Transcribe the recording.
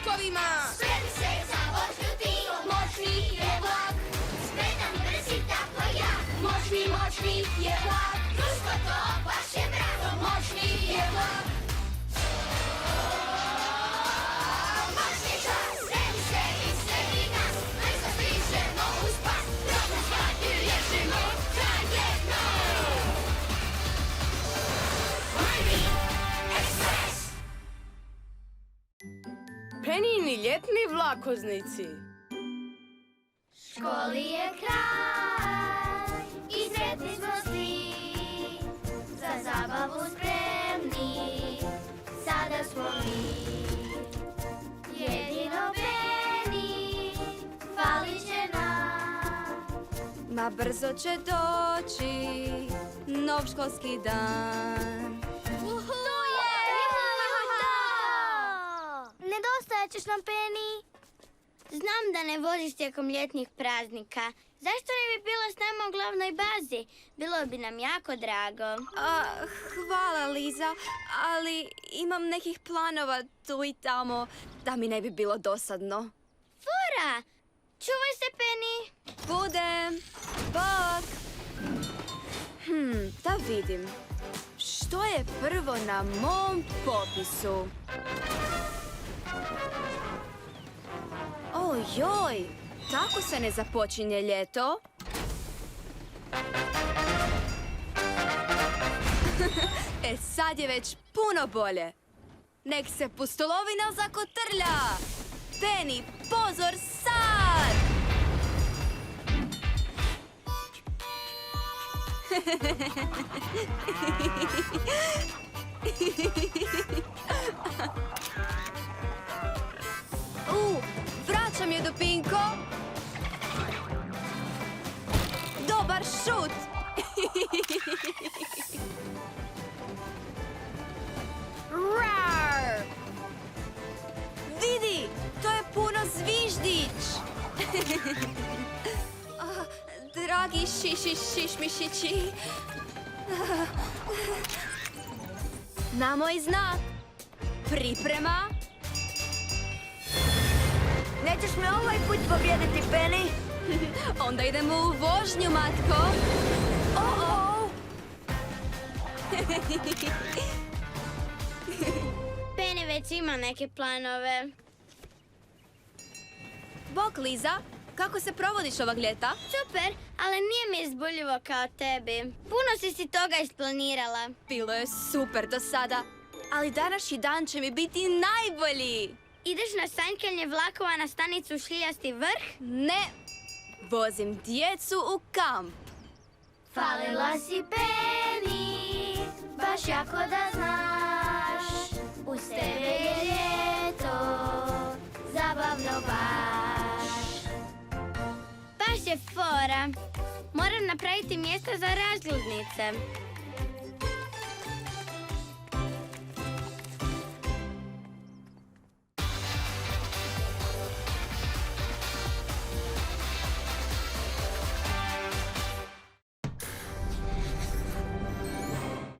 vlakovima! Spremi se za vožnju ti, moćni je vlak. Spreman, brz i tako jak. Moćni je vlak. Društvo to baš je bravo. Moćni je vlak. Moćni čas, spremi se i sredi nas. Brzo stižemo u spas. Dobro stvari riješimo zajedno. Prvi ekspres. Penini ljetni vlakoznici. Školi je kraj i sretni smo svi, za zabavu spremni, sada smo mi. Jedino Peni falit će nam. Ma brzo će doći nov školski dan. Nedostajat ćeš nam, Peni. Znam da ne voziš tijekom ljetnih praznika. Zašto ne bi bila s nama u glavnoj bazi? Bilo bi nam jako drago. Hvala, Liza, ali imam nekih planova tu i tamo da mi ne bi bilo dosadno. Fora! Čuvaj se, Peni. Budem! Bok! Da vidim. Što je prvo na mom popisu? Ojoj! Tako se ne započinje ljeto. Sad je već puno bolje. Nek se pustolovina zakotrlja! Peni, pozor sad! Vraćam je, Dupinko! Dobar šut! Rar! Vidi, to je puno zviždić! Dragi šišmišići! Na moj znak! Priprema! Nećeš me ovaj put pobijediti, Peni? Onda idemo u vožnju, Matko. Oh! Peni već ima neke planove. Bok, Liza, kako se provodiš ovog ljeta? Super, ali nije mi izbuljivo kao tebi. Puno si toga isplanirala. Bilo je super do sada, ali današnji dan će mi biti najbolji. Ideš na sanjkanje vlakova na stanicu Šljiljasti vrh? Ne, vozim djecu u kamp. Falila si, Peni, baš jako da znaš. Uz tebe je ljeto, zabavno baš. Baš je fora. Moram napraviti mjesto za razglednice.